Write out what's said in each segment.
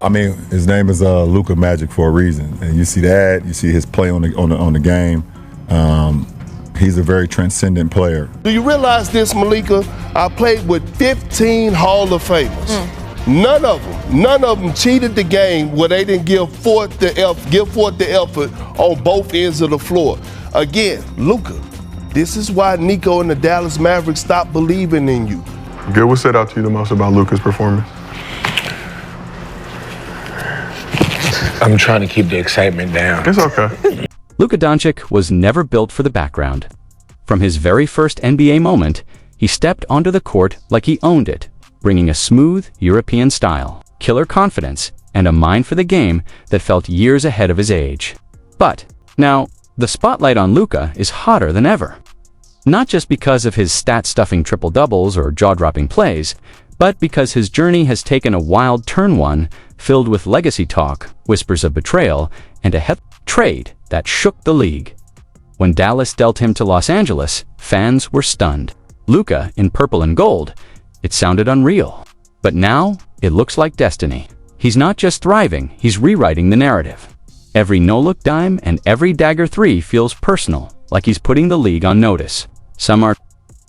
I mean, his name is Luka Magic for a reason, and you see that. You see his play on the game. He's a very transcendent player. Do you realize this, Malika? I played with 15 Hall of Famers. None of them cheated the game where they didn't give forth the effort on both ends of the floor. Again, Luka, this is why Nico and the Dallas Mavericks stopped believing in you. Good. What stood out to you the most about Luka's performance? I'm trying to keep the excitement down. It's okay. Luka Dončić was never built for the background. From his very first NBA moment, he stepped onto the court like he owned it, bringing a smooth European style, killer confidence, and a mind for the game that felt years ahead of his age. But now, the spotlight on Luka is hotter than ever. Not just because of his stat-stuffing triple-doubles or jaw-dropping plays, but because his journey has taken a wild turn, one filled with legacy talk, whispers of betrayal, and a trade that shook the league. When Dallas dealt him to Los Angeles, fans were stunned. Luka in purple and gold, it sounded unreal. But now, it looks like destiny. He's not just thriving, he's rewriting the narrative. Every no-look dime and every dagger three feels personal, like he's putting the league on notice. Some are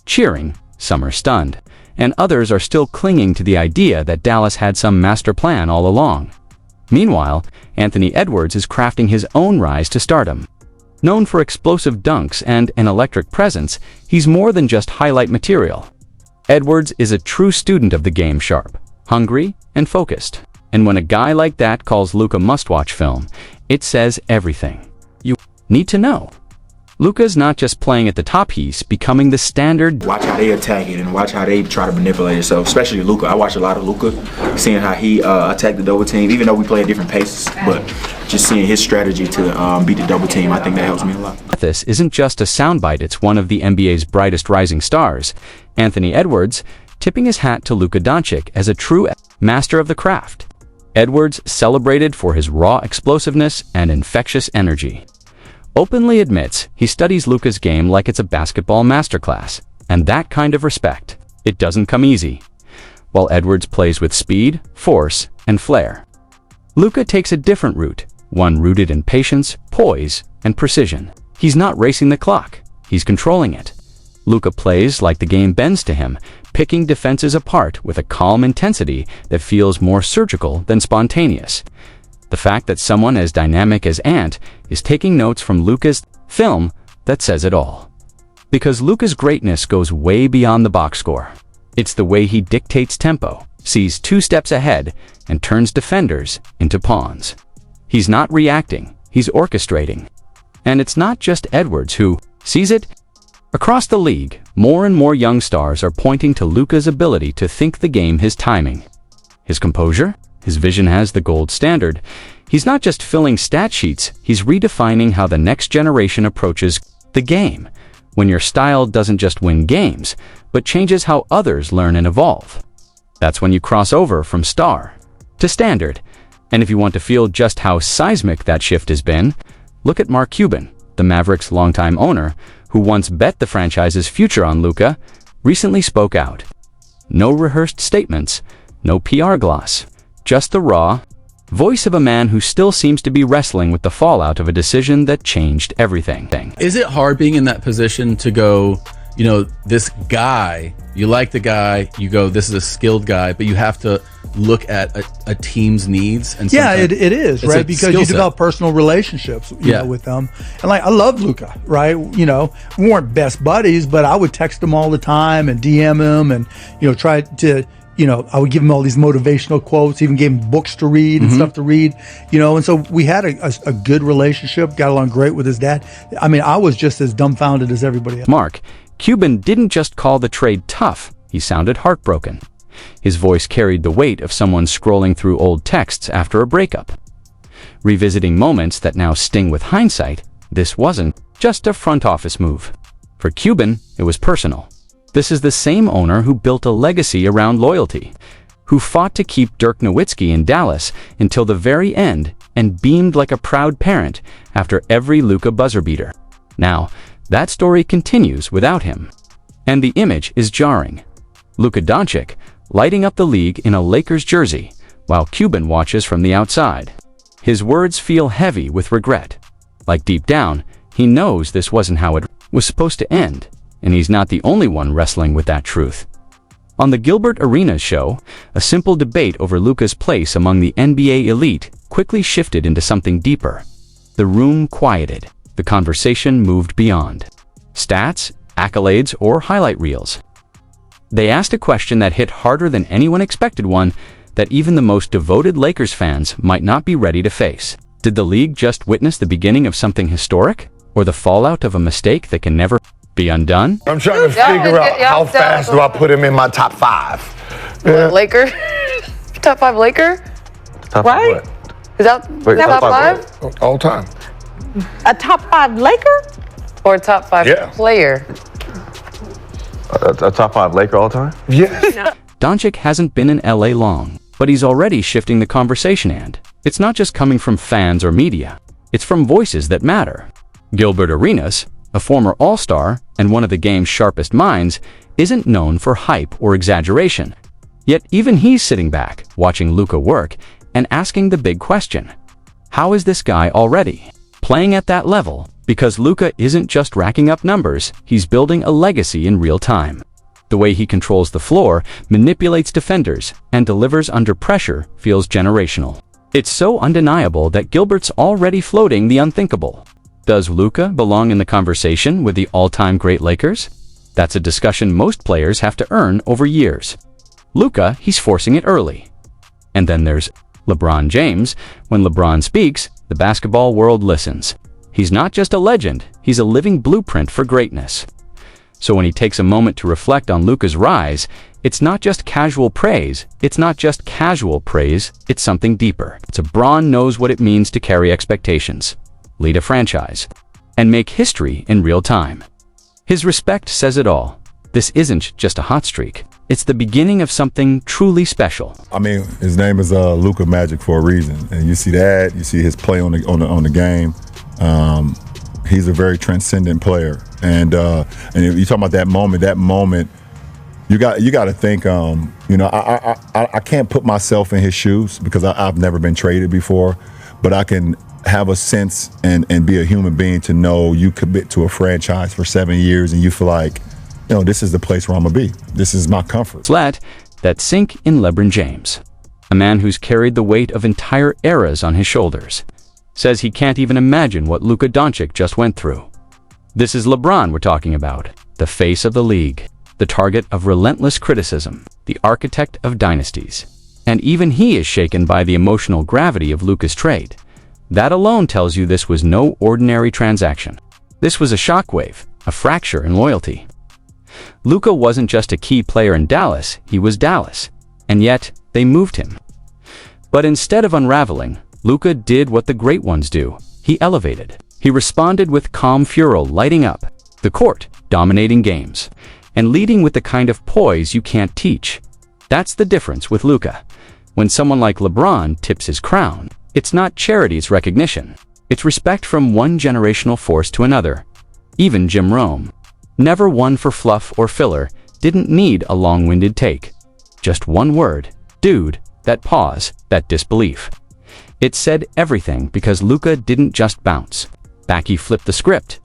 cheering, some are stunned, and others are still clinging to the idea that Dallas had some master plan all along. Meanwhile, Anthony Edwards is crafting his own rise to stardom. Known for explosive dunks and an electric presence, he's more than just highlight material. Edwards is a true student of the game, sharp, hungry, and focused. And when a guy like that calls Luka must-watch film, it says everything you need to know. Luka's not just playing at the top, he's becoming the standard. Watch how they attack it and watch how they try to manipulate itself, especially Luka. I watch a lot of Luka, seeing how he attacked the double team, even though we play at different paces, but just seeing his strategy to beat the double team, I think that helps me a lot. This isn't just a soundbite, it's one of the NBA's brightest rising stars, Anthony Edwards, tipping his hat to Luka Dončić as a true master of the craft. Edwards, celebrated for his raw explosiveness and infectious energy, openly admits he studies Luka's game like it's a basketball masterclass, and that kind of respect, it doesn't come easy. While Edwards plays with speed, force, and flair, Luka takes a different route, one rooted in patience, poise, and precision. He's not racing the clock, he's controlling it. Luka plays like the game bends to him, picking defenses apart with a calm intensity that feels more surgical than spontaneous. The fact that someone as dynamic as Ant is taking notes from Luka's film, that says it all. Because Luka's greatness goes way beyond the box score. It's the way he dictates tempo, sees 2 steps ahead, and turns defenders into pawns. He's not reacting, he's orchestrating. And it's not just Edwards who sees it. Across the league, more and more young stars are pointing to Luka's ability to think the game, his timing, his composure, his vision as the gold standard. He's not just filling stat sheets, he's redefining how the next generation approaches the game, when your style doesn't just win games, but changes how others learn and evolve. That's when you cross over from star to standard. And if you want to feel just how seismic that shift has been, look at Mark Cuban, the Mavericks' longtime owner, who once bet the franchise's future on Luka, recently spoke out. No rehearsed statements, no PR gloss, just the raw voice of a man who still seems to be wrestling with the fallout of a decision that changed everything. Is it hard being in that position to go, you know, this guy, you like the guy, you go, this is a skilled guy, but you have to look at a team's needs? And yeah, it is, right? Because you develop personal relationships, you know, with them. And like, I love Luka, right? You know, we weren't best buddies, but I would text him all the time and DM him and, you know, try to, you know, I would give him all these motivational quotes, even gave him books to read and stuff to read, you know, and so we had a good relationship, got along great with his dad. I mean, I was just as dumbfounded as everybody else. Mark Cuban didn't just call the trade tough, he sounded heartbroken. His voice carried the weight of someone scrolling through old texts after a breakup. Revisiting moments that now sting with hindsight, this wasn't just a front office move. For Cuban, it was personal. This is the same owner who built a legacy around loyalty, who fought to keep Dirk Nowitzki in Dallas until the very end and beamed like a proud parent after every Luka buzzer beater. Now, that story continues without him. And the image is jarring. Luka Dončić, lighting up the league in a Lakers jersey, while Cuban watches from the outside. His words feel heavy with regret. Like deep down, he knows this wasn't how it was supposed to end, and he's not the only one wrestling with that truth. On the Gilbert Arenas show, a simple debate over Luka's place among the NBA elite quickly shifted into something deeper. The room quieted. The conversation moved beyond stats, accolades, or highlight reels. They asked a question that hit harder than anyone expected, one that even the most devoted Lakers fans might not be ready to face. Did the league just witness the beginning of something historic, or the fallout of a mistake that can never be undone? I'm trying to figure out how fast do I put him in my top 5. What, Laker? Top 5 Laker? Top right? 5 what? Is that Wait, top 5? What? All time. A top 5 Laker? Or top 5 player? A top 5 Laker all time? Yeah. Doncic hasn't been in LA long, but he's already shifting the conversation, and it's not just coming from fans or media. It's from voices that matter. Gilbert Arenas, a former All-Star and one of the game's sharpest minds, isn't known for hype or exaggeration. Yet even he's sitting back, watching Luka work, and asking the big question. How is this guy already playing at that level? Because Luka isn't just racking up numbers, he's building a legacy in real time. The way he controls the floor, manipulates defenders, and delivers under pressure feels generational. It's so undeniable that Gilbert's already floating the unthinkable. Does Luka belong in the conversation with the all-time great Lakers? That's a discussion most players have to earn over years. Luka, he's forcing it early. And then there's LeBron James. When LeBron speaks, the basketball world listens. He's not just a legend, he's a living blueprint for greatness. So when he takes a moment to reflect on Luka's rise, it's not just casual praise, it's something deeper. LeBron knows what it means to carry expectations, lead a franchise, and make history in real time. His respect says it all. This isn't just a hot streak. It's the beginning of something truly special. I mean, his name is Luka Magic for a reason, and you see that. You see his play on the game. He's a very transcendent player, and you talk about that moment. You got to think. I can't put myself in his shoes because I've never been traded before, but I can have a sense and be a human being to know you commit to a franchise for 7 years and you feel like, this is the place where I'm gonna be. This is my comfort. Let that sink in. LeBron James, a man who's carried the weight of entire eras on his shoulders, says he can't even imagine what Luka Dončić just went through. This is LeBron we're talking about, the face of the league, the target of relentless criticism, the architect of dynasties. And even he is shaken by the emotional gravity of Luka's trade. That alone tells you this was no ordinary transaction. This was a shockwave, a fracture in loyalty. Luka wasn't just a key player in Dallas, he was Dallas. And yet, they moved him. But instead of unraveling, Luka did what the great ones do. He elevated. He responded with calm furor, lighting up the court, dominating games, and leading with the kind of poise you can't teach. That's the difference with Luka. When someone like LeBron tips his crown, it's not charity, it's recognition. It's respect from one generational force to another. Even Jim Rome, never one for fluff or filler, didn't need a long-winded take. Just one word. Dude, that pause, that disbelief. It said everything because Luka didn't just bounce back, he flipped the script.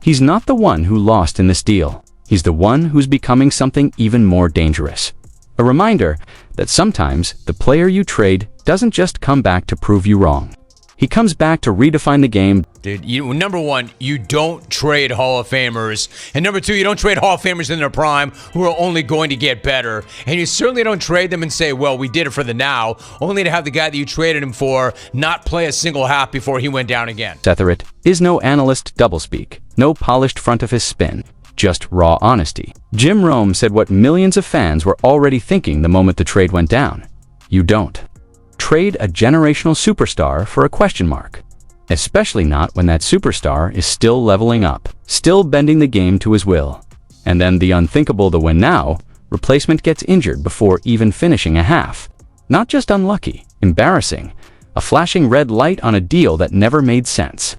He's not the one who lost in this deal. He's the one who's becoming something even more dangerous. A reminder that sometimes the player you trade doesn't just come back to prove you wrong. He comes back to redefine the game. Dude, number one, you don't trade Hall of Famers. And number two, you don't trade Hall of Famers in their prime who are only going to get better. And you certainly don't trade them and say, well, we did it for the now, only to have the guy that you traded him for not play a single half before he went down again. Etheridge is no analyst doublespeak, no polished front of his spin, just raw honesty. Jim Rome said what millions of fans were already thinking the moment the trade went down. You don't trade a generational superstar for a question mark. Especially not when that superstar is still leveling up, still bending the game to his will. And then the unthinkable, the win now, replacement gets injured before even finishing a half. Not just unlucky, embarrassing, a flashing red light on a deal that never made sense.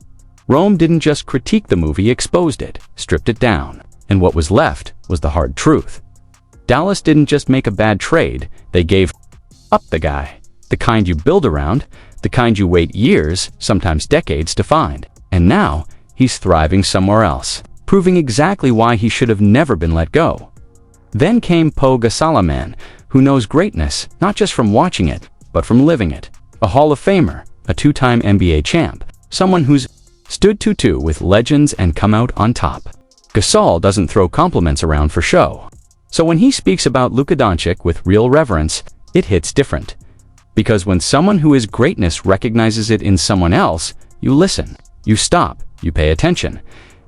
Rome didn't just critique the move, he exposed it, stripped it down. And what was left was the hard truth. Dallas didn't just make a bad trade, they gave up the guy. The kind you build around, the kind you wait years, sometimes decades to find. And now, he's thriving somewhere else, proving exactly why he should have never been let go. Then came Pau Gasol, a man who knows greatness not just from watching it, but from living it. A Hall of Famer, a two-time NBA champ, someone who's stood toe-to-toe with legends and come out on top. Gasol doesn't throw compliments around for show. So when he speaks about Luka Dončić with real reverence, it hits different. Because when someone who is greatness recognizes it in someone else, you listen, you stop, you pay attention.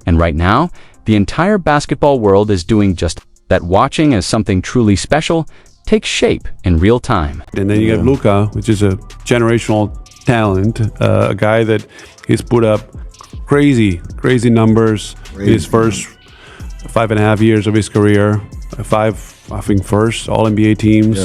And right now, the entire basketball world is doing just that, watching as something truly special takes shape in real time. And then you have Luka, which is a generational talent, a guy that he's put up crazy numbers in his first 5.5 years of his career. First All NBA teams.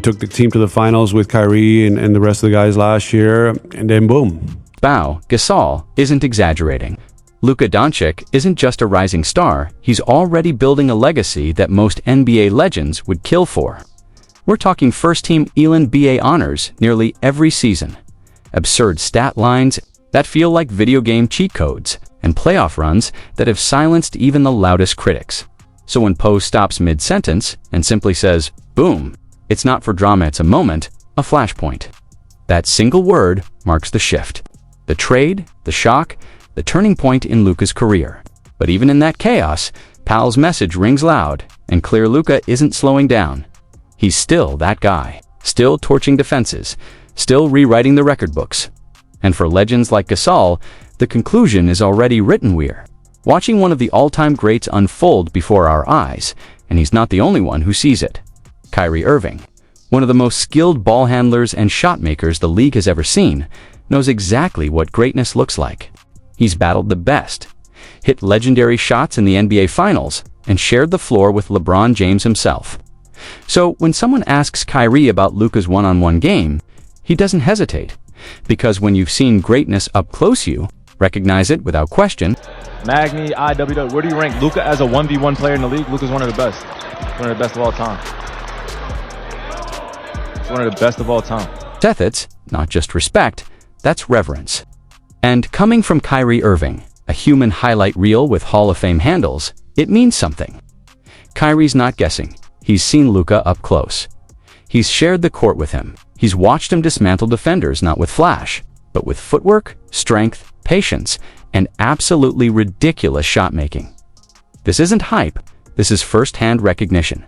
Took the team to the finals with Kyrie and the rest of the guys last year, and then boom. Pau Gasol isn't exaggerating. Luka Dončić isn't just a rising star, he's already building a legacy that most NBA legends would kill for. We're talking first-team All-NBA honors nearly every season, absurd stat lines that feel like video game cheat codes, and playoff runs that have silenced even the loudest critics. So when Pau stops mid-sentence and simply says, boom, it's not for drama, it's a moment, a flashpoint. That single word marks the shift, the trade, the shock, the turning point in Luka's career. But even in that chaos, Pau's message rings loud and clear. Luka isn't slowing down. He's still that guy, still torching defenses, still rewriting the record books. And for legends like Gasol, the conclusion is already written. We're watching one of the all-time greats unfold before our eyes, and he's not the only one who sees it. Kyrie Irving, one of the most skilled ball handlers and shot makers the league has ever seen, knows exactly what greatness looks like. He's battled the best, hit legendary shots in the NBA Finals, and shared the floor with LeBron James himself. So when someone asks Kyrie about Luka's one-on-one game, he doesn't hesitate. Because when you've seen greatness up close, you recognize it without question. Magni, IWW, where do you rank Luka as a 1v1 player in the league? Luka's one of the best. One of the best of all time. He's one of the best of all time. It's not just respect, that's reverence. And coming from Kyrie Irving, a human highlight reel with Hall of Fame handles, it means something. Kyrie's not guessing. He's seen Luka up close. He's shared the court with him. He's watched him dismantle defenders not with flash, but with footwork, strength, patience, and absolutely ridiculous shot making. This isn't hype, this is first-hand recognition.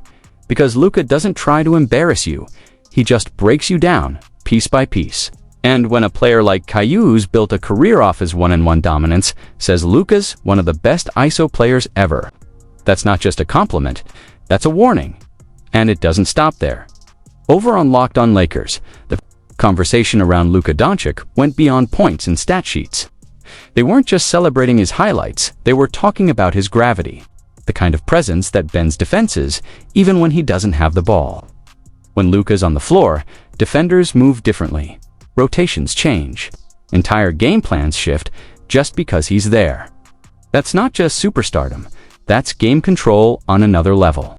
Because Luka doesn't try to embarrass you, he just breaks you down, piece by piece. And when a player like Kyrie's built a career off his one-on-one dominance says Luka's one of the best ISO players ever, that's not just a compliment, that's a warning. And it doesn't stop there. Over on Locked On Lakers, the conversation around Luka Dončić went beyond points and stat sheets. They weren't just celebrating his highlights, they were talking about his gravity, the kind of presence that bends defenses even when he doesn't have the ball. When Luka's on the floor, defenders move differently. Rotations change. Entire game plans shift just because he's there. That's not just superstardom, that's game control on another level.